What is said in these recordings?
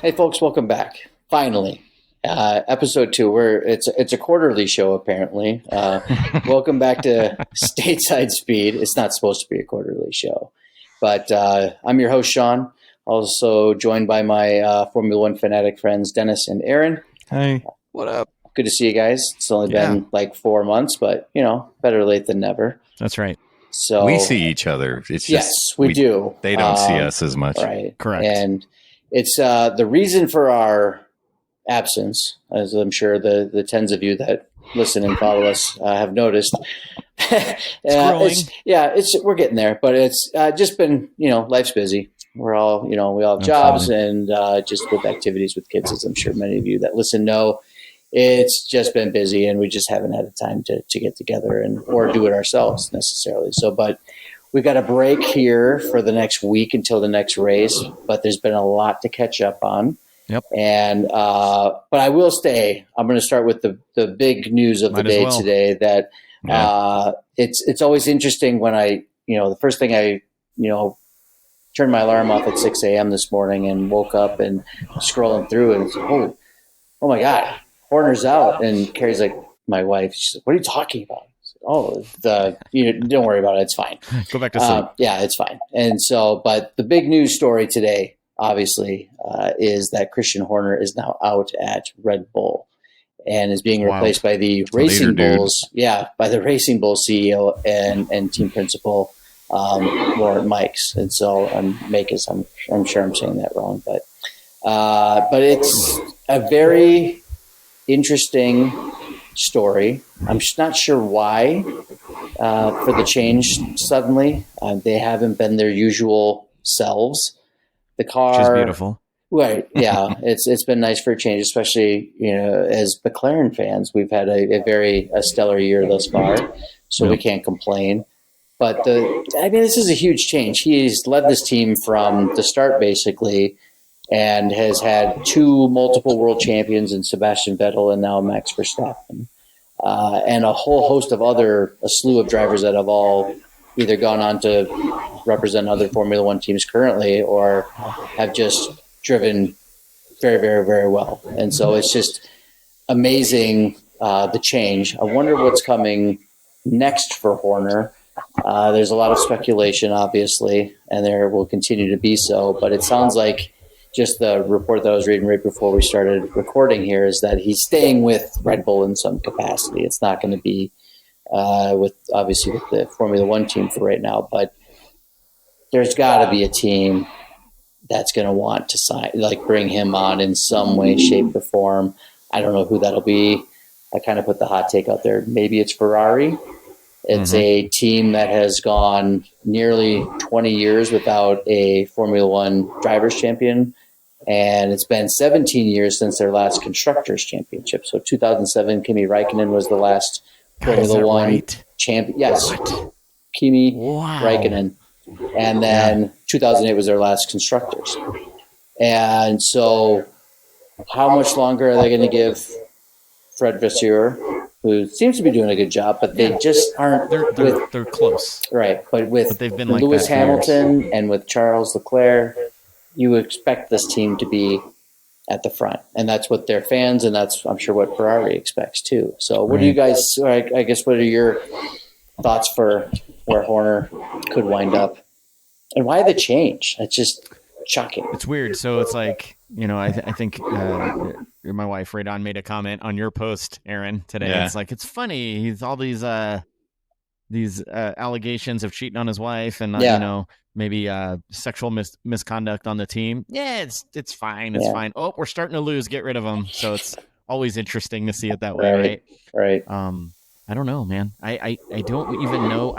Hey, folks, welcome back. Finally, episode 2. It's a quarterly show apparently. Welcome back to Stateside Speed. It's not supposed to be a quarterly show, but I'm your host Sean. Also joined by my Formula One fanatic friends Dennis and Aaron. Hey, what up? Good to see you guys. It's only been like 4 months, but better late than never. That's right. So we see each other. It's just, we do. They don't see us as much, right? Correct. And it's the reason for our absence, as I'm sure the tens of you that listen and follow us have noticed. We're getting there, but it's just been, life's busy. We're all, we all have jobs and just with activities with kids, as I'm sure many of you that listen know. It's just been busy, and we just haven't had the time to get together or do it ourselves necessarily. So, but we've got a break here for the next week until the next race, but there's been a lot to catch up on. Yep. And but I will say, I'm going to start with the big news of the day today. That it's always interesting when the first thing I turned my alarm off at 6 a.m. this morning and woke up and scrolling through and it's oh my God, Horner's out. And Carrie's like, my wife, she's like, what are you talking about? Oh, don't worry about it. It's fine. Go back to sleep. Yeah, it's fine. And so, but the big news story today, obviously, is that Christian Horner is now out at Red Bull and is being replaced by the Racing Bulls. Yeah, by the Racing Bull CEO and team principal, Lauren Mikes. And so, Makes, I'm sure I'm saying that wrong, but it's a very interesting story. I'm not sure why for the change suddenly. They haven't been their usual selves. The car, which is beautiful, right? Yeah, it's been nice for a change, especially as McLaren fans, we've had a stellar year thus far, so we can't complain. But this is a huge change. He's led this team from the start basically, and has had 2 multiple world champions in Sebastian Vettel and now Max Verstappen. And a whole host of a slew of drivers that have all either gone on to represent other Formula One teams currently or have just driven very, very, very well. And so it's just amazing, the change. I wonder what's coming next for Horner. There's a lot of speculation, obviously, and there will continue to be so, but it sounds like just the report that I was reading right before we started recording here is that he's staying with Red Bull in some capacity. It's not going to be with the Formula One team for right now, but there's got to be a team that's going to want to bring him on in some way, shape, or form. I don't know who that'll be. I kind of put the hot take out there. Maybe it's Ferrari. It's a team that has gone nearly 20 years without a Formula One drivers champion. And it's been 17 years since their last Constructors Championship. So 2007, Kimi Räikkönen was the last Formula One champion. Yes, Kimi Räikkönen. And then 2008 was their last Constructors. And so how much longer are they going to give Fred Vasseur, who seems to be doing a good job, but they just aren't. They're close. Right, but they've been Lewis Hamilton and with Charles Leclerc, you expect this team to be at the front, and that's what their fans, and that's I'm sure what Ferrari expects too. So, what do you guys? I guess what are your thoughts for where Horner could wind up, and why the change? It's just shocking. It's weird. So it's like I think my wife Radon made a comment on your post, Aaron, today. Yeah. It's like it's funny. He's all these allegations of cheating on his wife and maybe sexual misconduct on the team. Yeah, it's fine. It's fine. Oh, we're starting to lose. Get rid of him. So it's always interesting to see it that way, right? I don't know, man. I don't even know.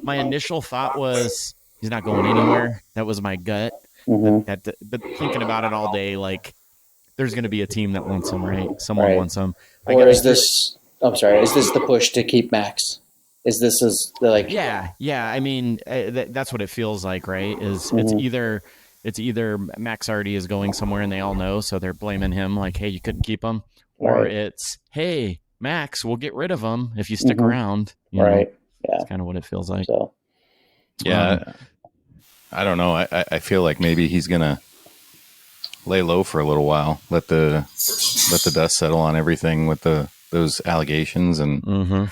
My initial thought was he's not going anywhere. That was my gut. But thinking about it all day, like there's going to be a team that wants him, right? Someone wants him. Or is this? I'm sorry. Is this the push to keep Max? Is this like? Yeah. I mean, that's what it feels like, right? It's either Max already is going somewhere and they all know, so they're blaming him, like, hey, you couldn't keep him, or it's, hey, Max, we'll get rid of him if you stick around. You know? Yeah, that's kind of what it feels like. So. Yeah, I don't know. I feel like maybe he's gonna lay low for a little while. Let the dust settle on everything with those allegations and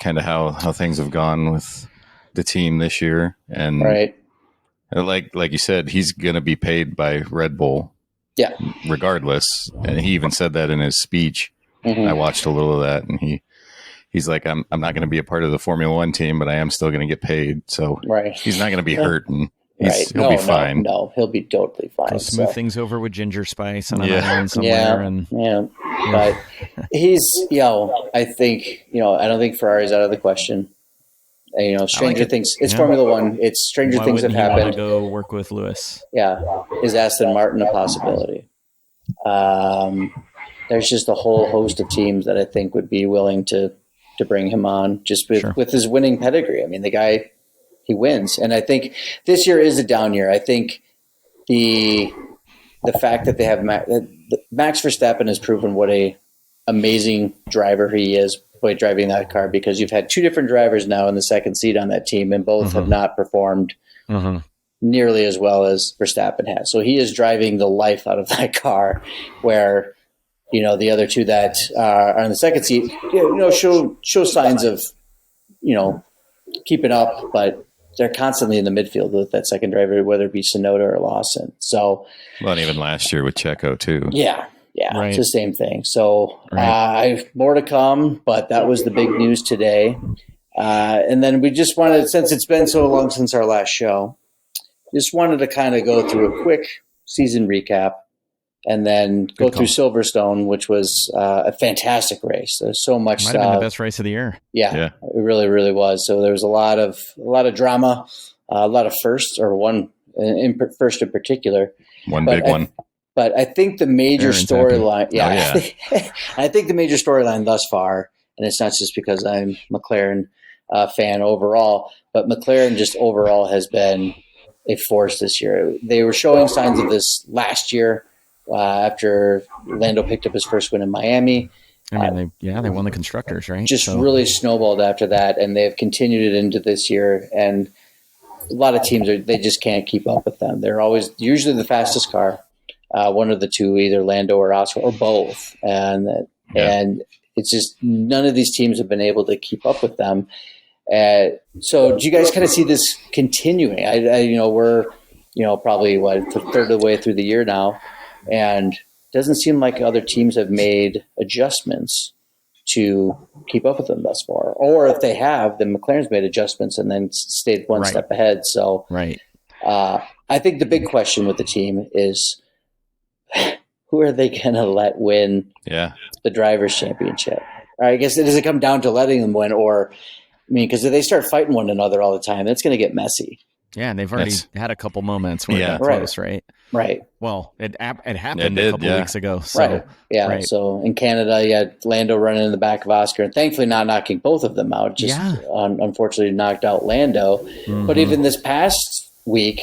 kind of how things have gone with the team this year. And right. Like you said, he's going to be paid by Red Bull. Yeah. Regardless. And he even said that in his speech. I watched a little of that, and he's like, I'm not going to be a part of the Formula One team, but I am still going to get paid. So he's not going to be hurt, and he'll be fine. No, he'll be totally fine. Go smooth things over with ginger spice on an island somewhere. But he's, I think, I don't think Ferrari's out of the question. Stranger things. It's Formula One. It's stranger things have happened. Want to go work with Lewis? Yeah. Is Aston Martin a possibility? There's just a whole host of teams that I think would be willing to bring him on just with his winning pedigree. I mean, the guy, he wins. And I think this year is a down year. I think the fact that they have Max Verstappen has proven what a amazing driver he is by driving that car, because you've had two different drivers now in the second seat on that team, and both have not performed nearly as well as Verstappen has. So he is driving the life out of that car, where the other two that are in the second seat, show signs of keeping up, but they're constantly in the midfield with that second driver, whether it be Tsunoda or Lawson. So, well, even last year with Checo too. Yeah, It's the same thing. So more to come, but that was the big news today. And then we just wanted, since it's been so long since our last show, just wanted to kind of go through a quick season recap and then go through Silverstone, which was a fantastic race. There's so much. Might have been the best race of the year. Yeah, it really, really was. So there was a lot of drama, a lot of firsts, or one first in particular. Big one. But I think the major storyline, I think the major storyline thus far, and it's not just because I'm McLaren fan overall, but McLaren just overall has been a force this year. They were showing signs of this last year after Lando picked up his first win in Miami. I mean, they won the constructors, right? Just really snowballed after that, and they've continued it into this year. And a lot of teams they just can't keep up with them. They're always usually the fastest car. One of the two, either Lando or Oscar, or both. And it's just none of these teams have been able to keep up with them. So do you guys kind of see this continuing? We're, probably a third of the way through the year now, and it doesn't seem like other teams have made adjustments to keep up with them thus far. Or if they have, then McLaren's made adjustments and then stayed one step ahead. So I think the big question with the team is, who are they going to let win the Drivers' Championship? Or I guess does it come down to letting them win? Or, because if they start fighting one another all the time, that's going to get messy. Yeah, and they've already had a couple moments where it got close, right? Right. Well, it happened a couple weeks ago. So, right. Yeah. Right. So in Canada, you had Lando running in the back of Oscar, and thankfully not knocking both of them out. Just unfortunately knocked out Lando. Mm-hmm. But even this past week,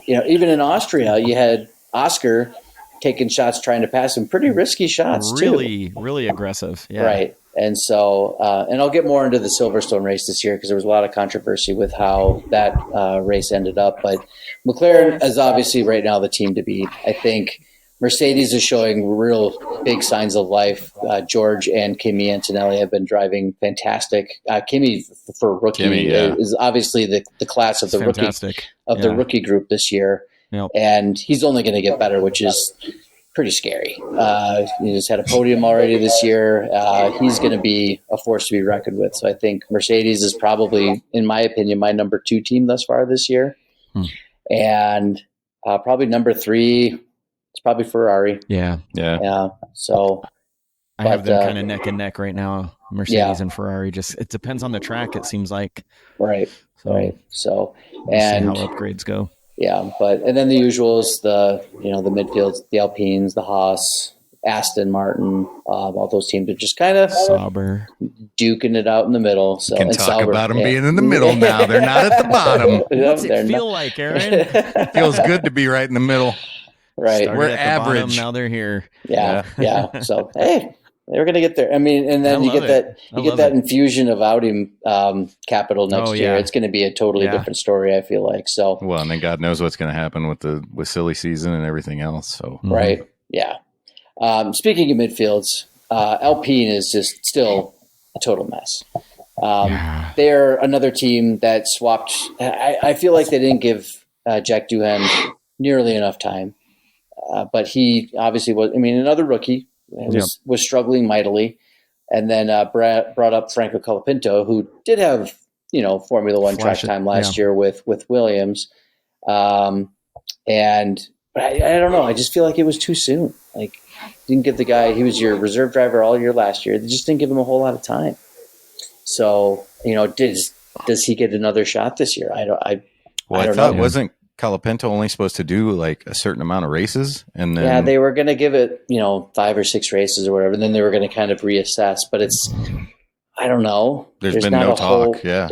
even in Austria, you had Oscar taking shots, trying to pass him, pretty risky shots too. Really aggressive. Yeah. Right. And so, and I'll get more into the Silverstone race this year because there was a lot of controversy with how that race ended up. But McLaren is obviously right now the team to beat. I think Mercedes is showing real big signs of life. George and Kimi Antonelli have been driving fantastic. Kimi for rookie is obviously the class of the the rookie group this year. Yep. And he's only going to get better, which is pretty scary. He just had a podium already this year. He's going to be a force to be reckoned with. So I think Mercedes is probably, in my opinion, my number 2 team thus far this year. And probably number 3, it's probably Ferrari. Yeah. So I have them kind of neck and neck right now, Mercedes and Ferrari. Just it depends on the track, it seems like. Right. So and see how upgrades go. Yeah, and then the usuals, the midfields, the Alpines, the Haas, Aston Martin, all those teams are just kind of Sauber duking it out in the middle. So you can talk about them being in the middle now. They're not at the bottom. What's it feel like, Aaron? It feels good to be right in the middle. Right, started we're at average. The bottom, now they're here. Yeah. So hey, They were going to get there. I mean, and then you get that infusion of Audi capital next year. It's going to be a totally different story, I feel like. So well, and then God knows what's going to happen with silly season and everything else. So right, yeah. Speaking of midfields, Alpine is just still a total mess. They're another team that swapped. I feel like they didn't give Jack Doohan nearly enough time, but he obviously was. I mean, another rookie. Was struggling mightily, and then brought up Franco Colapinto, who did have Formula One track time last year with Williams, and I don't know. I just feel like it was too soon. Like, didn't give the guy. He was your reserve driver all year last year. They just didn't give him a whole lot of time. So does he get another shot this year? I don't know. Wasn't Colapinto only supposed to do like a certain amount of races, and then they were going to give it 5 or 6 races or whatever, and then they were going to kind of reassess. But it's I don't know. There's been no talk. I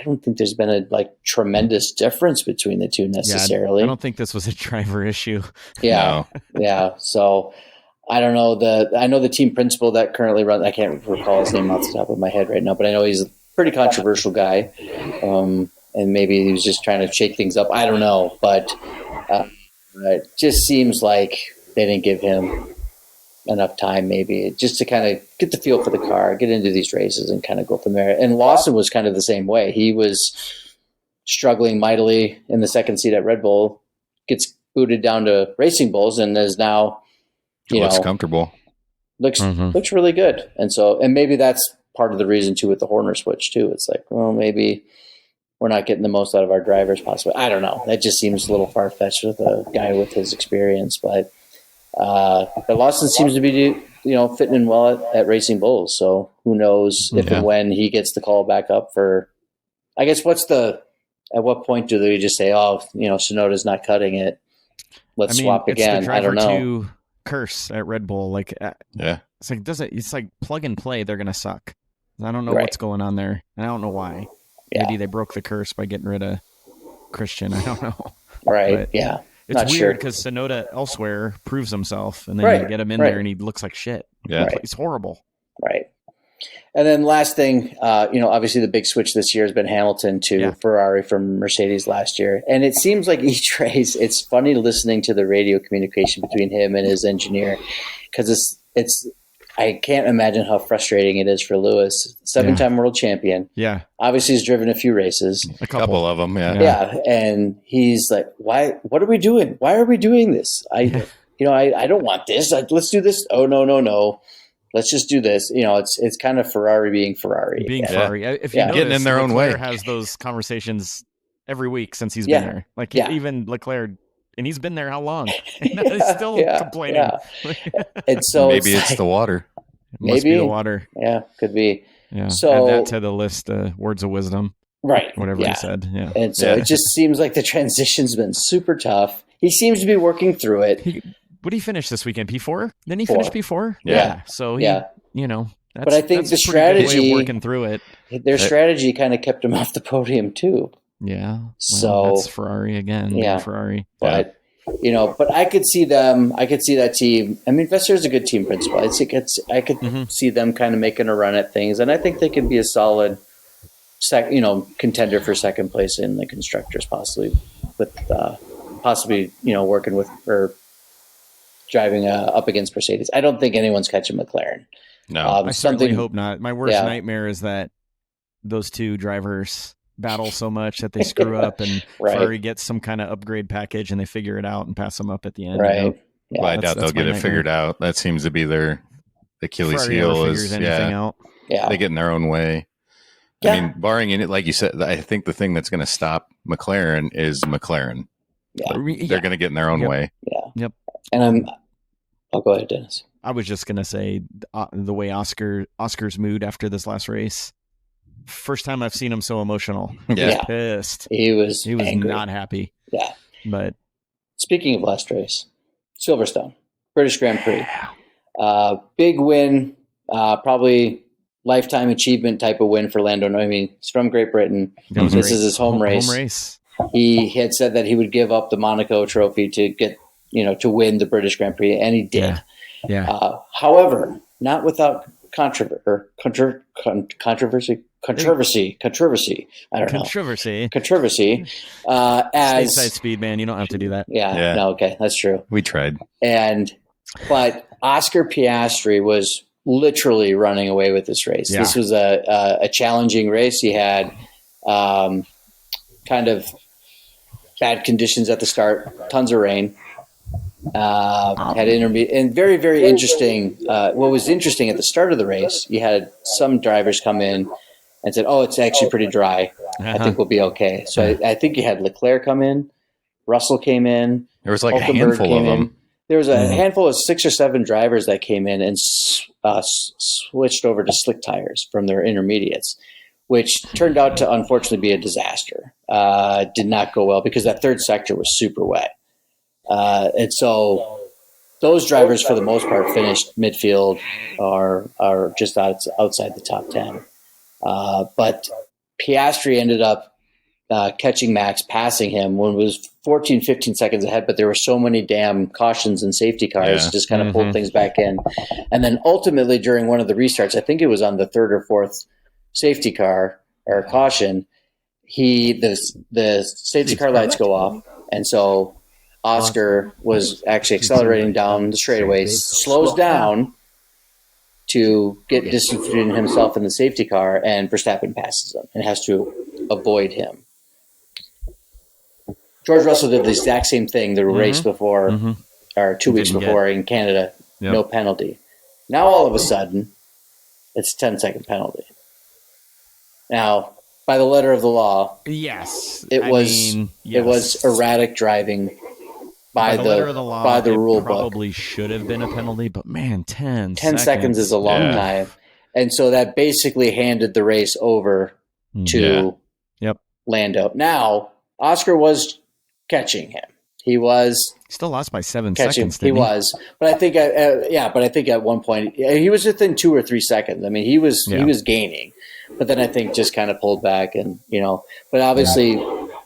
don't think there's been a tremendous difference between the two necessarily. I don't think this was a driver issue. Yeah, yeah. So I don't know. I know the team principal that currently runs. I can't recall his name off the top of my head right now, but I know he's a pretty controversial guy. And maybe he was just trying to shake things up. I don't know, but it just seems like they didn't give him enough time, maybe just to kind of get the feel for the car, get into these races, and kind of go from there. And Lawson was kind of the same way. He was struggling mightily in the second seat at Red Bull, gets booted down to Racing Bulls, and is now looks comfortable, looks really good. And maybe that's part of the reason too with the Horner switch too. It's like, well, maybe we're not getting the most out of our drivers possibly. I don't know. That just seems a little far-fetched with a guy with his experience. But Lawson seems to be, fitting in well at Racing Bulls. So who knows if and when he gets the call back up for, I guess, at what point do they just say, Tsunoda's not cutting it. Let's swap again. I don't know. Curse at Red Bull. It's like plug and play. They're going to suck. I don't know what's going on there. And I don't know why. Maybe they broke the curse by getting rid of Christian. I don't know. Right. But yeah. It's not weird because Tsunoda elsewhere proves himself, and then you get him in there and he looks like shit. Yeah. He's horrible. Right. And then last thing, obviously the big switch this year has been Hamilton to Ferrari from Mercedes last year. And it seems like each race, it's funny listening to the radio communication between him and his engineer because it's I can't imagine how frustrating it is for Lewis, 7-time world champion. Yeah. Obviously he's driven a few races. A couple of them. Yeah. Yeah. And he's like, what are we doing? Why are we doing this? I don't want this. Let's do this. Oh, no. Let's just do this. It's kind of Ferrari being Ferrari. Ferrari. If you notice, getting in their own way. Leclerc has those conversations every week since he's been there. Even Leclerc, and he's been there how long? He's still complaining. Yeah. And so maybe it's the water. It must be the water. Yeah, could be. Yeah. So add that to the list. Words of wisdom. Right. Whatever he said. Yeah. And so it just seems like the transition's been super tough. He seems to be working through it. What did he finish this weekend? P4? Didn't he finish P4? Yeah. So but I think the strategy way of working through it. Their strategy kind of kept him off the podium too. Yeah. Well, so that's Ferrari again. Yeah. Ferrari. But but I could see them. I could see that team. I mean, Vesser's a good team principal. I could see them kind of making a run at things, and I think they could be a solid, contender for second place in the constructors, possibly working with or driving up against Mercedes. I don't think anyone's catching McLaren. No, I certainly hope not. My worst nightmare is that those two drivers battle so much that they screw up and Ferrari gets some kind of upgrade package and they figure it out and pass them up at the end. Right. Yeah. Well, I doubt they'll get it figured out. That seems to be their Achilles heel is out. Yeah. They get in their own way. Yeah. I mean, barring it, like you said, I think the thing that's going to stop McLaren is McLaren. Yeah. They're going to get in their own way. Yeah. Yep. And I'll go ahead, Dennis. I was just going to say the way Oscar's mood after this last race. First time I've seen him so emotional. He was pissed. He was angry. Not happy. Yeah. But speaking of last race, Silverstone, British Grand Prix. Big win, probably lifetime achievement type of win for Lando. I mean, he's from Great Britain. This is his home race. He had said that he would give up the Monaco trophy to get, to win the British Grand Prix, and he did. Yeah. However, not without controversy. I don't know. Controversy. As Stateside Speed, man, you don't have to do that. Yeah. No, okay, that's true. We tried. But Oscar Piastri was literally running away with this race. Yeah. This was a challenging race. He had kind of bad conditions at the start, tons of rain. Had intermediate and very, very interesting. What was interesting at the start of the race, you had some drivers come in and said, "Oh, it's actually pretty dry. I think we'll be okay." So I think you had Leclerc come in, Russell came in, there was like Hulkenberg a handful of them. There was a handful of 6 or 7 drivers that came in and switched over to slick tires from their intermediates, which turned out to unfortunately be a disaster. Did not go well because that third sector was super wet. And so those drivers, for the most part, finished midfield or just outside the top 10. But Piastri ended up catching Max, passing him when it was 14, 15 seconds ahead, but there were so many damn cautions and safety cars just kind of pulled things back in. And then ultimately during one of the restarts, I think it was on the 3rd or 4th safety car or caution, the safety car lights go off. And so Oscar was actually accelerating down the straightaway, slows down to get distance between himself and the safety car, and Verstappen passes him and has to avoid him. George Russell did the exact same thing the race before, or 2 weeks before in Canada, no penalty. Now all of a sudden, it's a 10-second penalty. Now, by the letter of the law, it was erratic driving. By the letter of the law, by the rule book, probably should have been a penalty, but man, 10 seconds is a long time, and so that basically handed the race over to Lando. Now Oscar was catching him. He was still lost by 7 seconds. He was, but I think, at one point he was within 2 or 3 seconds. I mean, he was gaining, but then I think just kind of pulled back, and But obviously,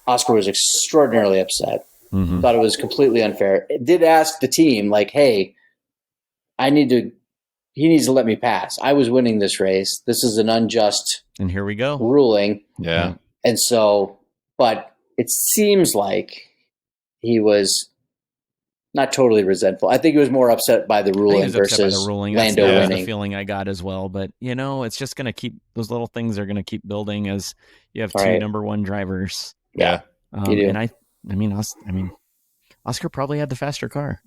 Oscar was extraordinarily upset. Thought it was completely unfair. It did ask the team, like, "Hey, he needs to let me pass. I was winning this race. This is an unjust and here we go ruling." Yeah. And so, but it seems like he was not totally resentful. I think he was more upset by the ruling versus Lando winning. That's the feeling I got as well. But it's just going to keep, those little things are going to keep building as you have 2 number 1 drivers. Yeah. You do. And I mean, Oscar probably had the faster car.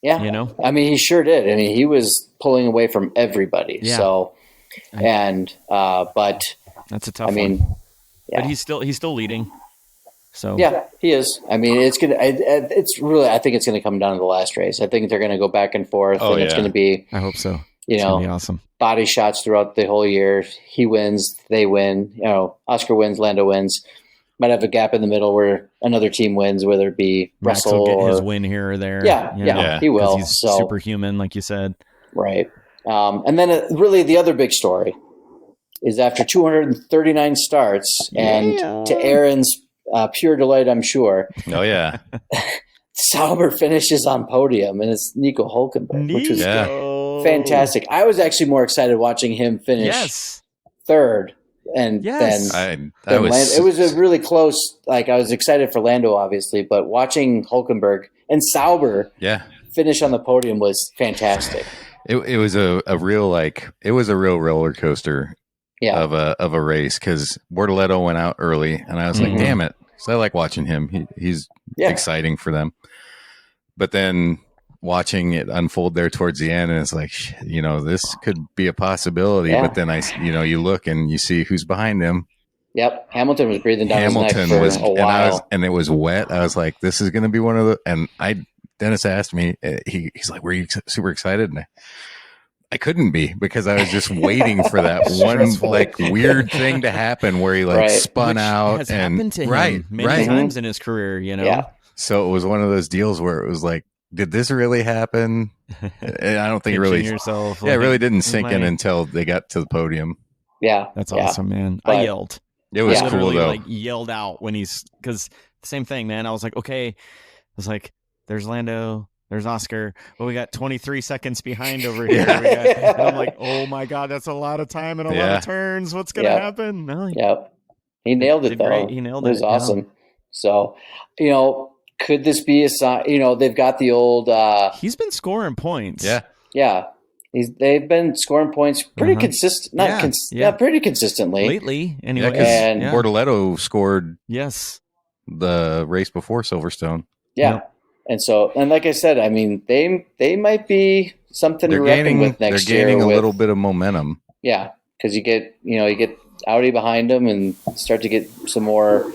Yeah. I mean, he sure did. I mean, he was pulling away from everybody. Yeah. So, but that's a tough one. But he's still leading. So yeah, he is. I mean, I think it's going to come down to the last race. I think they're going to go back and forth, and it's going to be. I hope so. It's going to be awesome. Body shots throughout the whole year. He wins, they win. Oscar wins, Lando wins. Might have a gap in the middle where another team wins, whether it be Max Russell will get or his win here or there. Yeah, he will. He's superhuman, like you said. Right. And then really the other big story is after 239 starts, and to Aaron's pure delight, I'm sure. Oh, yeah. Sauber finishes on podium, and it's Nico Hulkenberg, which was fantastic. I was actually more excited watching him finish third. And then it was a really close. Like, I was excited for Lando, obviously, but watching Hulkenberg and Sauber finish on the podium was fantastic. It was a real roller coaster of a race, because Bortoleto went out early, and I was like, damn it, so I like watching him. He's exciting for them, but then watching it unfold there towards the end, and it's like, this could be a possibility. But then you look and you see who's behind him. Yep, Hamilton was breathing down his neck for a while, and it was wet. I was like, this is going to be one of the. And Dennis asked me, he's like, "Were you super excited?" And I couldn't be, because I was just waiting for that one weird thing to happen where he spun Which out has and happened to him many times in his career. Yeah. So it was one of those deals where it was like, did this really happen? And I don't think it really. Yourself, it really didn't sink in until they got to the podium. Yeah, that's awesome, man. But I yelled. It was cool though. Yelled out when because the same thing, man. I was like, okay. I was like, there's Lando, There's Oscar. Well, we got 23 seconds behind over here. And I'm like, oh my God, that's a lot of time and a lot of turns. What's going to happen? No, he nailed it, though. Great. He nailed it. It was awesome. So, could this be a sign? They've got the old. He's been scoring points. Yeah. They've been scoring points pretty consistent. Pretty consistently lately. Anyway, and Bortoletto scored. Yes, the race before Silverstone. Yeah, and like I said, I mean, they might be something to reckon with next year. They're gaining a little bit of momentum. Yeah, because you get Audi behind them and start to get some more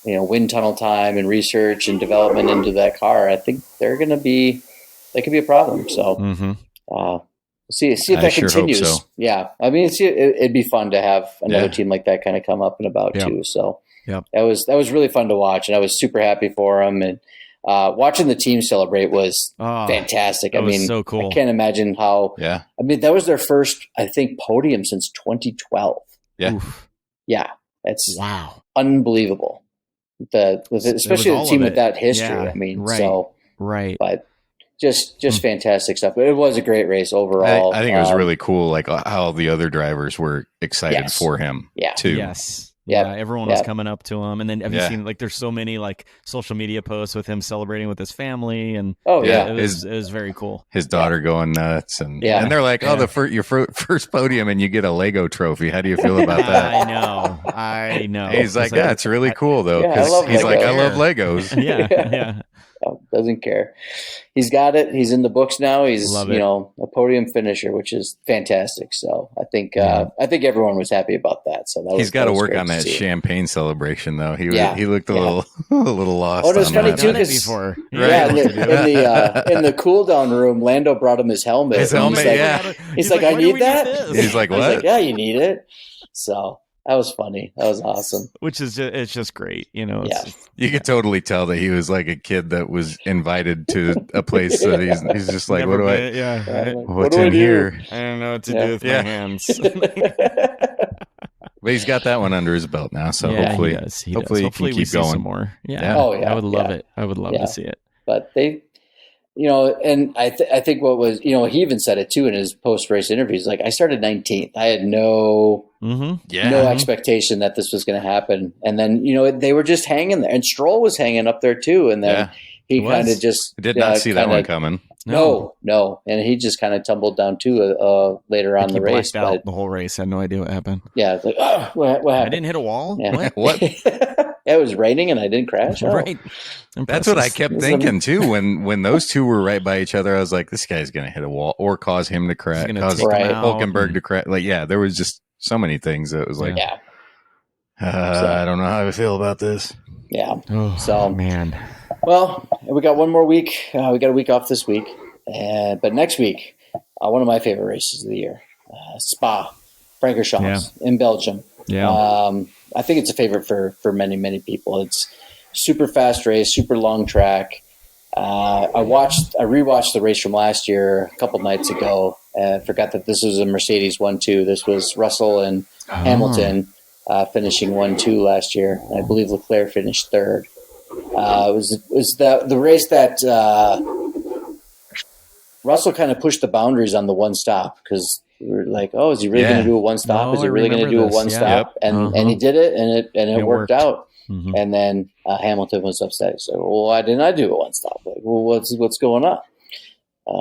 wind tunnel time and research and development into that car. I think they could be a problem. So. See if that continues. Hope so. Yeah, I mean, it'd be fun to have another team like that kind of come up and about too. So that was really fun to watch, and I was super happy for them. And watching the team celebrate was fantastic. I mean, so cool. I can't imagine how. Yeah, I mean, that was their first, I think, podium since 2012. Yeah, yeah, that's unbelievable. Especially the team with that history. I mean, but. Just fantastic stuff. But it was a great race overall. I think it was really cool, like how the other drivers were excited for him too. Yes. Yeah, everyone was coming up to him. And then have you seen, like, there's so many like social media posts with him celebrating with his family, and it was very cool. His daughter going nuts, and they're like, your first podium and you get a Lego trophy. How do you feel about that? I know. He's like, it's really cool though, because he's like, I love Legos. Yeah. Doesn't care. He's got it. He's in the books now. He's a podium finisher, which is fantastic. So I think everyone was happy about that. So he's got to work on that champagne celebration though. He looked a little lost. Oh, it was funny too because in the cool down room, Lando brought him his helmet. He's like, I need that. He's like, what? I was like, yeah, you need it. So. That was funny. That was awesome. It's just great. You could totally tell that he was like a kid that was invited to a place that he's just like, what do I? What's in here? I don't know what to do with my hands. But he's got that one under his belt now, so hopefully he can keep going some more. Yeah. Oh yeah. I would love it. I would love to see it. But they. And I think what was, he even said it too in his post-race interviews. Like, I started 19th. I had no expectation that this was going to happen. And then, they were just hanging there. And Stroll was hanging up there too. And then he kind of just did not see that one coming. No. And he just kind of tumbled down too later on the race. Out the whole race. I had no idea what happened. Yeah, it's like, what happened? I didn't hit a wall. Yeah. What? It was raining and I didn't crash. Right. That's what I kept thinking too. When those two were right by each other, I was like, this guy's going to hit a wall or cause him to crash, cause Hulkenberg to crash. Like, there was just so many things that was like, I don't know how I feel about this. Yeah. Oh, so, man. Well, we got one more week. We got a week off this week. But next week, one of my favorite races of the year, Spa, Francorchamps in Belgium. Yeah. I think it's a favorite for many, many people. It's super fast race, super long track. I rewatched the race from last year a couple nights ago. Forgot that this was a Mercedes 1-2. This was Russell and Hamilton finishing 1-2 last year. And I believe Leclerc finished third. It was the race that Russell kind of pushed the boundaries on the one stop because we were like, oh, is he really going to do a one stop? Is he really going to do a one stop? And he did it, and it worked out. Mm-hmm. And then Hamilton was upset. He said, well, why didn't I do a one stop? Like, well, what's going on?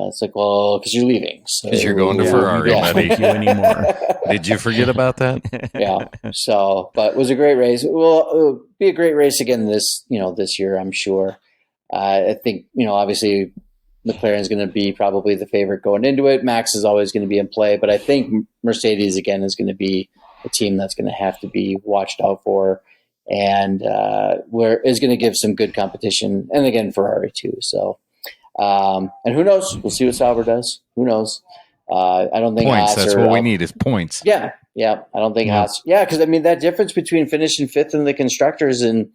It's like, well, because you're leaving. Because you're going to Ferrari, buddy. You anymore. Did you forget about that? Yeah. So, but it was a great race. Well, it'll be a great race again this year, I'm sure. I think, obviously McLaren's going to be probably the favorite going into it. Max is always going to be in play, but I think Mercedes again is going to be a team that's going to have to be watched out for, and is going to give some good competition. And again, Ferrari too. So, and who knows? We'll see what Sauber does. Who knows? I don't think points. Haas that's what we need is points. Yeah. I don't think Haas. Yeah, because I mean that difference between finishing fifth in the constructors and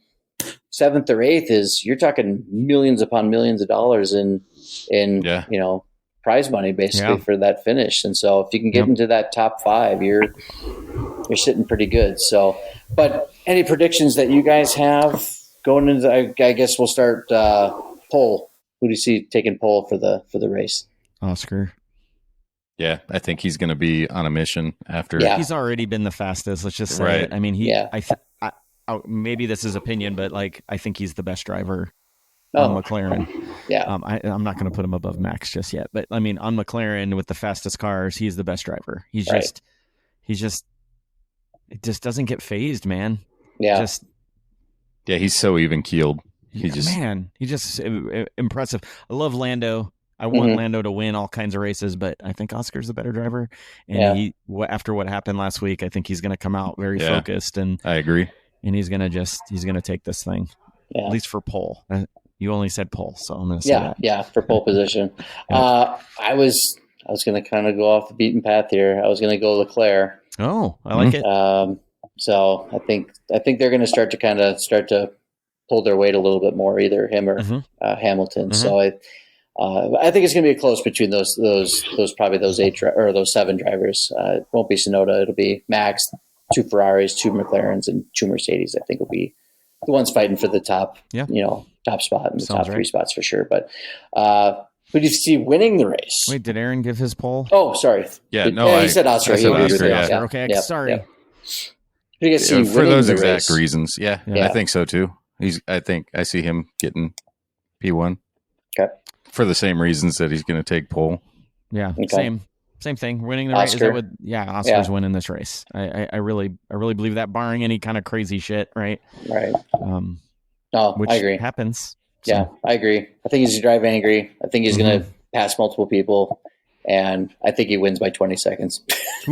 seventh or eighth is you're talking millions upon millions of dollars in prize money basically for that finish. And so if you can get into that top five, you're sitting pretty good. So, but any predictions that you guys have going into? I guess we'll start poll. Who do you see taking pole for the race? Oscar. Yeah, I think he's going to be on a mission after. Yeah. He's already been the fastest. Let's just say it. I mean, maybe this is opinion, but like I think he's the best driver on McLaren. Yeah, I'm not going to put him above Max just yet, but I mean, on McLaren with the fastest cars, he's the best driver. It just doesn't get phased, man. Yeah, he's so even keeled. He's just impressive. I love Lando. I want Lando to win all kinds of races, but I think Oscar's the better driver. And after what happened last week, I think he's going to come out very focused. And I agree. And he's going to take this thing, at least for pole. You only said pole, so I'm going to say that. Yeah, for pole position. I was going to kind of go off the beaten path here. I was going to go Leclerc. Oh, I like it. So I think they're going to start to pull their weight a little bit more, either him or Hamilton. So I think it's going to be close between those probably those 8 or those 7 drivers. It won't be Tsunoda. It'll be Max, 2 Ferraris, 2 McLarens, and 2 Mercedes. I think will be the ones fighting for the top, top spot and the top 3 spots for sure. But who do you see winning the race? Wait, did Aaron give his poll? Oh, sorry. Yeah, he said Oscar. Okay, sorry. Yeah. Who do you guys see for those exact race? Reasons? Yeah, I think so too. I think I see him getting P1. Okay. For the same reasons that he's going to take pole. Yeah, same thing. Winning the Oscar. race. Oscar's winning this race. I really believe that, barring any kind of crazy shit, right? Right. Which I agree. Happens. So. Yeah, I agree. I think he's going to drive angry. I think he's going to pass multiple people, and I think he wins by 20 seconds. It's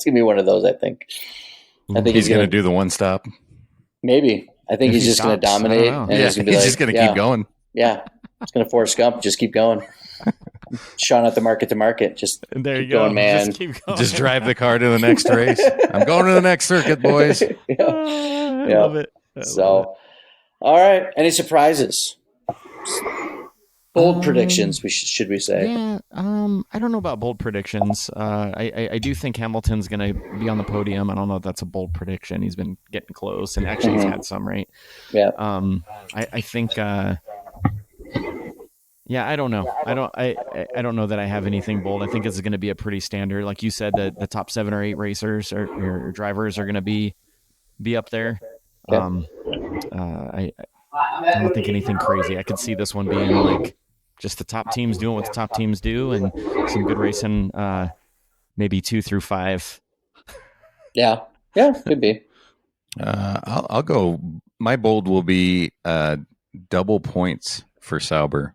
going to be one of those, I think. I think he's going to do the one stop. Maybe. I think he's just going to dominate. And he's just going to keep going. Yeah. It's going to force Gump. Just keep going. Sean at the market to market. Just there you keep going, man. Just keep going. Just drive the car to the next race. I'm going to the next circuit, boys. I love it. All right. Any surprises? Bold predictions, should we say? Yeah, I don't know about bold predictions. I do think Hamilton's going to be on the podium. I don't know if that's a bold prediction. He's been getting close, and actually he's had some, right? Yeah. I think. I don't know. I don't know that I have anything bold. I think it's going to be a pretty standard, like you said. The top 7 or 8 racers or drivers are going to be up there. Yeah. I don't think anything crazy. I could see this one being like just the top teams doing what the top teams do, and some good racing, maybe 2 through 5. Yeah, could be. I'll go. My bold will be double points for Sauber.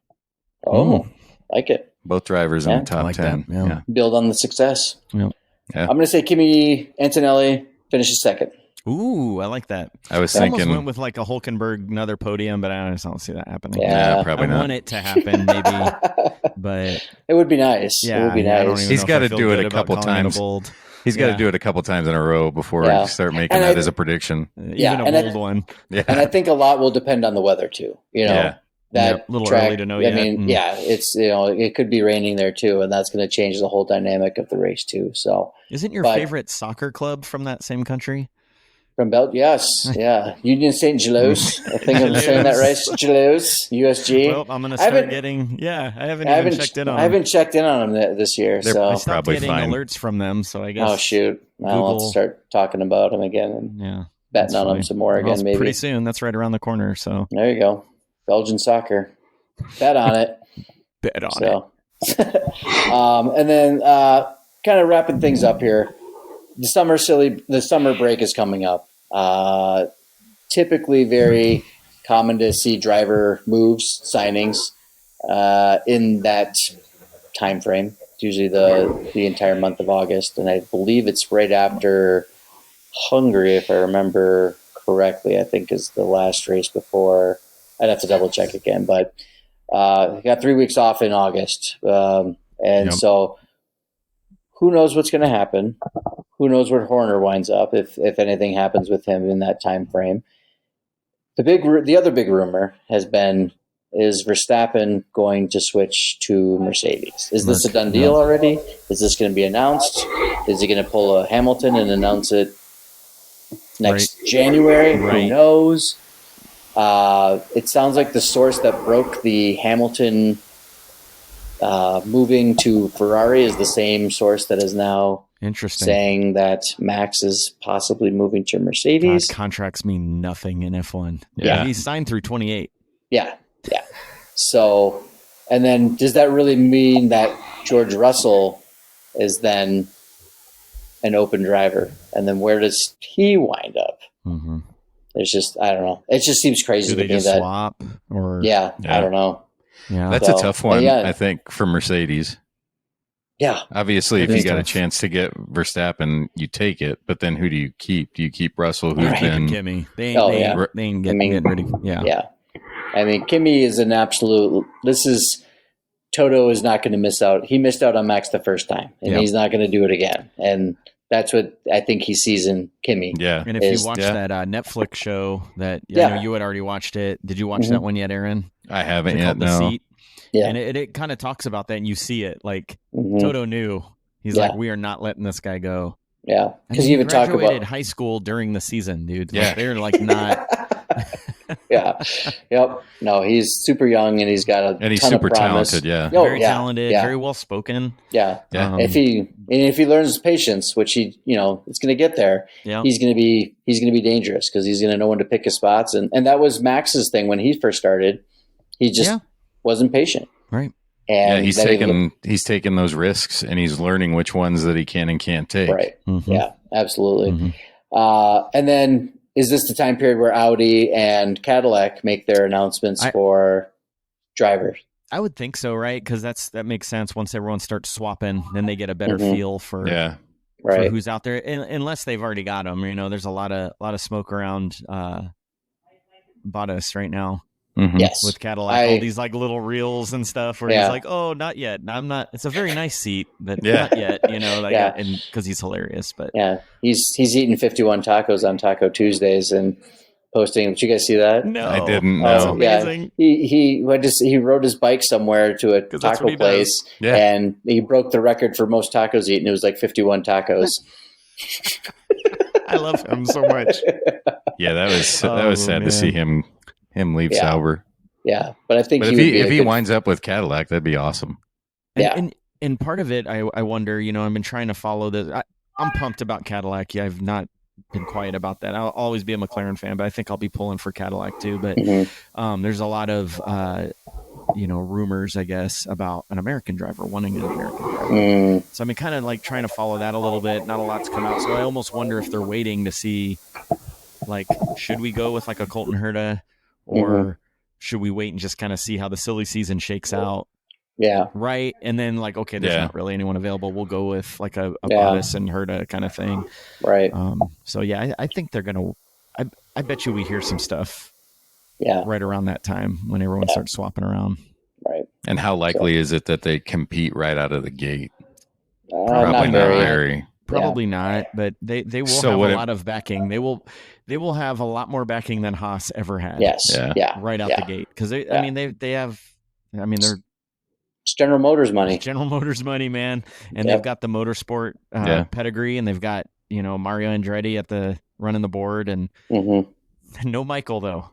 Oh, like it. Both drivers in the top 10. Yeah. Build on the success. Yeah. I'm going to say Kimi Antonelli finishes second. Ooh, I like that. I was thinking almost went with like a Hulkenberg, another podium, but I just don't see that happening. Yeah, probably not. I want it to happen, maybe, but it would be nice. Yeah, it would be nice. He's got to do it a couple times. He's got to do it a couple times in a row before we start making that as a prediction. Even a bold one. Yeah, and I think a lot will depend on the weather too. That little track, early to know I yet. mean, it's it could be raining there too, and that's going to change the whole dynamic of the race too. So, isn't your favorite soccer club from that same country? From Belgium, yes, yeah, Union Saint Gilloise. I think I'm saying that right. Gilloise, USG. Well, I'm going to start getting. I haven't checked in on them. I haven't checked in on them this year. They're so probably getting alerts from them. So I guess. Oh shoot! I'll have to start talking about them again and betting on them some more again. Maybe pretty soon. That's right around the corner. So there you go. Belgian soccer. Bet on it. Bet on it. And then kind of wrapping things up here. The summer break is coming up. Typically very common to see driver moves, signings in that time frame. It's usually the entire month of August, and I believe it's right after Hungary, if I remember correctly. I think is the last race before. I'd have to double check again, but got 3 weeks off in August, so who knows what's going to happen? Who knows where Horner winds up if anything happens with him in that time frame? The other big rumor has been, is Verstappen going to switch to Mercedes? Is this a done deal already? Is this going to be announced? Is he going to pull a Hamilton and announce it next January? Who knows? It sounds like the source that broke the Hamilton moving to Ferrari is the same source that is now saying that Max is possibly moving to Mercedes. God, contracts mean nothing in F1. Yeah. He's signed through 28. Yeah. So, and then does that really mean that George Russell is then an open driver? And then where does he wind up? Mm-hmm. There's just, I don't know. It just seems crazy to me that swap or I don't know. Yeah, that's a tough one. I think for Mercedes. Yeah, obviously, if you got a chance to get Verstappen, you take it. But then, who do you keep? Do you keep Russell, who's been Kimmy? They ain't getting rid of. Yeah. I mean, Kimmy is an absolute. Toto is not going to miss out. He missed out on Max the first time, and he's not going to do it again. And that's what I think he sees in Kimmy. Yeah. And if you watch that Netflix show that I know you had already watched it, did you watch that one yet, Aaron? I haven't yet. The No. Seat. Yeah. And it kind of talks about that, and you see it. Like Toto knew. He's like, we are not letting this guy go. Yeah, because you even talk about high school during the season, dude. Yeah, like, they're like not. Yep. No, he's super young, and he's got a and he's ton super of promise. talented. Yeah, very talented, very well spoken. Yeah. If he learns patience, which he it's going to get there. Yeah. He's going to be dangerous because he's going to know when to pick his spots, and that was Max's thing when he first started. He just wasn't patient. Right. And he's taking those risks, and he's learning which ones that he can and can't take. Right. Mm-hmm. Yeah, absolutely. Mm-hmm. And then is this the time period where Audi and Cadillac make their announcements for drivers? I would think so, right? Because that makes sense. Once everyone starts swapping, then they get a better feel for who's out there. Unless they've already got them. There's a lot of smoke around Bottas right now. Mm-hmm. Yes, with Cadillac, all these like little reels and stuff where he's like, "Oh, not yet. I'm not." It's a very nice seat, but not yet. And because he's hilarious. But he's eating 51 tacos on Taco Tuesdays and posting. Did you guys see that? No, I didn't. No. Amazing. He rode his bike somewhere to a taco place, and he broke the record for most tacos eaten. It was like 51 tacos. I love him so much. Yeah, that was sad to see him leave Sauber. Yeah, but I think if he winds up with Cadillac, that'd be awesome. And part of it, I wonder. I've been trying to follow this. I'm pumped about Cadillac. Yeah, I've not been quiet about that. I'll always be a McLaren fan, but I think I'll be pulling for Cadillac too. But there's a lot of rumors, I guess, about an American driver wanting an American driver. So I've been kind of like trying to follow that a little bit. Not a lot's come out, so I almost wonder if they're waiting to see, like, should we go with like a Colton Herta, or should we wait and just kind of see how the silly season shakes out? Yeah. Right. And then like, okay, there's not really anyone available. We'll go with like a Bottas and Herta kind of thing. Right. So yeah, I think they're going to, I bet you we hear some stuff right around that time when everyone starts swapping around. Right. And how likely is it that they compete right out of the gate? Probably not very. Probably not, but they will have a lot of backing. They will have a lot more backing than Haas ever had. Yes. Right out the gate. Because they have, they're it's General Motors money. It's General Motors money, man. And they've got the motorsport pedigree, and they've got, Mario Andretti at the running the board, and no Michael though.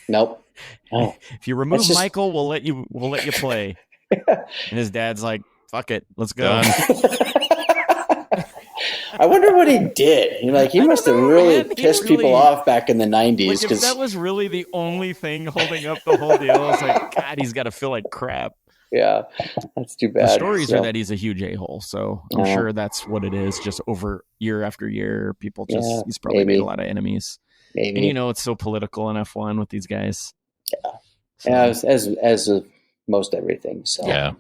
Nope. No. If you remove Michael, we'll let you play. And his dad's like, fuck it, let's go. I wonder what he did. He must have really pissed people off back in the 90s. Like, if that was really the only thing holding up the whole deal, I was like, God, he's got to feel like crap. Yeah, that's too bad. The stories are that he's a huge a-hole, so I'm sure that's what it is. Just over year after year, people he's probably made a lot of enemies. Maybe. And it's so political in F1 with these guys. Yeah, as most everything. So yeah.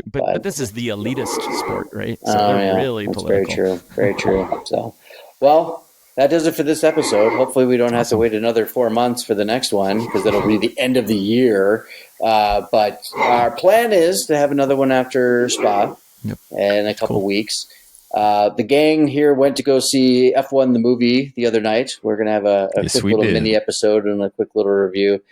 But this is the elitist sport, right? So they're really political. Very true. So, well, that does it for this episode. Hopefully we don't have to wait another 4 months for the next one, because that'll be the end of the year. But our plan is to have another one after Spa in a couple weeks. The gang here went to go see F1 the movie the other night. We're going to have a quick little mini episode and a quick little review.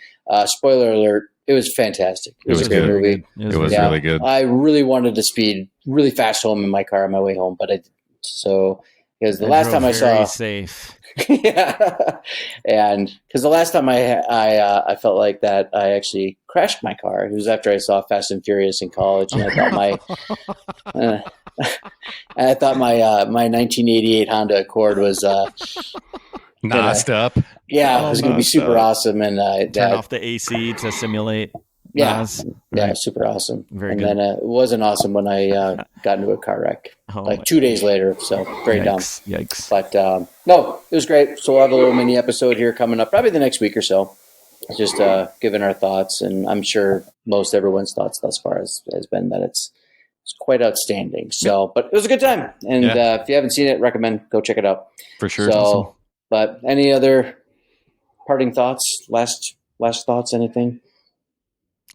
Spoiler alert. It was fantastic. It was a good movie. It was really good. I really wanted to speed really fast home in my car on my way home, but I didn't. So because the last time I saw safe. yeah, and because the last time I felt like that, I actually crashed my car. It was after I saw Fast and Furious in college, and I thought my 1988 Honda Accord was nosed up. Yeah, it was going to be super awesome, and turn off the AC to simulate. Yeah, Nos. yeah, super awesome. Very and good. then it wasn't awesome when I got into a car wreck, like 2 days later. So very dumb. Yikes! But no, it was great. So we'll have a little mini episode here coming up, probably the next week or so. Just giving our thoughts, and I'm sure most everyone's thoughts thus far has been that it's quite outstanding. So, but it was a good time, and if you haven't seen it, recommend go check it out for sure. So, awesome. But any other parting thoughts? Last thoughts? Anything?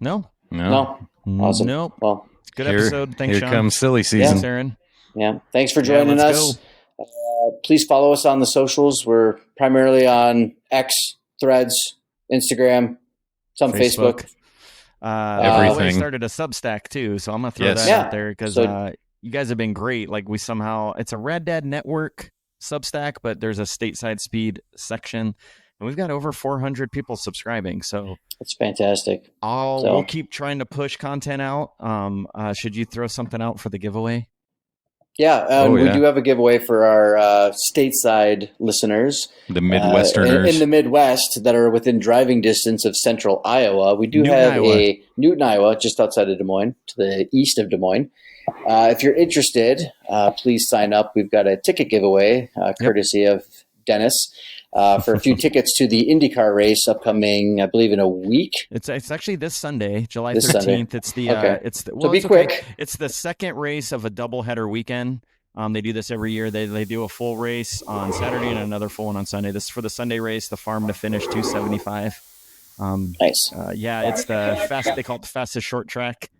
No. Awesome. Nope. Well, good episode. Thanks, Here Sean. comes silly season. Thanks, Aaron. Yeah. Thanks for joining us. Please follow us on the socials. We're primarily on X, Threads, Instagram, some Facebook. Everything. We started a Substack too, so I'm gonna throw that out there because you guys have been great. Like it's a Rad Dad Network Substack, but there's a Stateside Speed section. And we've got over 400 people subscribing, so that's fantastic. We'll keep trying to push content out. Should you throw something out for the giveaway? Yeah, we do have a giveaway for our stateside listeners, the Midwesterners in the Midwest that are within driving distance of central Iowa. We do have Newton, Iowa, just outside of Des Moines, to the east of Des Moines. If you're interested, please sign up. We've got a ticket giveaway, courtesy of Dennis. For a few tickets to the IndyCar race upcoming, I believe, in a week. It's actually this Sunday, July 13th. It's the quick. It's the second race of a doubleheader weekend. They do this every year. They do a full race on Saturday and another full one on Sunday. This is for the Sunday race, the farm to finish 275. Nice. It's the fast. They call it the fastest short track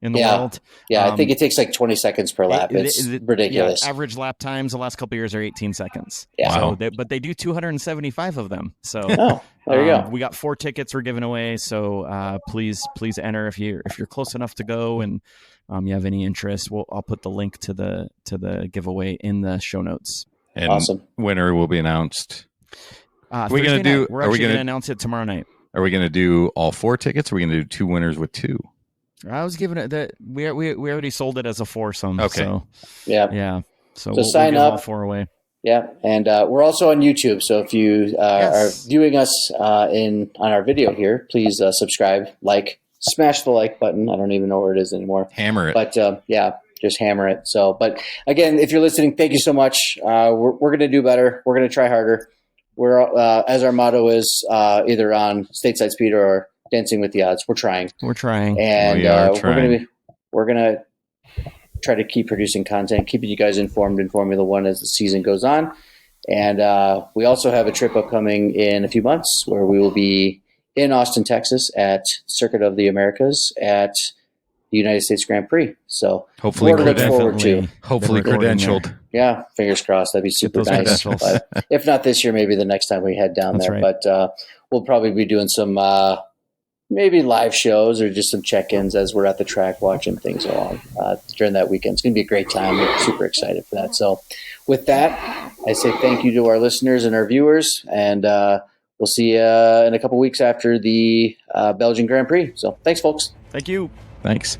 in the world. Yeah, I think it takes like 20 seconds per lap. It's ridiculous. Yeah, average lap times the last couple of years are 18 seconds. Yeah. So but they do 275 of them. So there you go. We got 4 tickets we're giving away. So please enter if you're close enough to go and you have any interest. I'll put the link to the giveaway in the show notes. And awesome. Winner will be announced. We're actually going to announce it tomorrow night. Are we going to do all 4 tickets? Or are we going to do 2 winners with 2? I was giving it that we already sold it as a foursome. Okay. So, yeah. So we'll sign give up. all 4 away. Yeah, and we're also on YouTube. So if you are viewing us on our video here, please subscribe, smash the like button. I don't even know where it is anymore. Hammer it. But just hammer it. So, but again, if you're listening, thank you so much. We're going to do better. We're going to try harder. We're as our motto is either on Stateside Speed or Dancing with the Odds. We're trying, and we're gonna try to keep producing content, keeping you guys informed in Formula One as the season goes on. And we also have a trip upcoming in a few months where we will be in Austin, Texas, at Circuit of the Americas at the United States Grand Prix. So hopefully credentialed. Yeah, fingers crossed. That'd be super nice. But if not this year, maybe the next time we head down there. Right. But we'll probably be doing some maybe live shows or just some check-ins as we're at the track watching things along during that weekend. It's going to be a great time. We're super excited for that. So with that, I say thank you to our listeners and our viewers, and we'll see you in a couple weeks after the Belgian Grand Prix. So thanks, folks. Thank you. Thanks.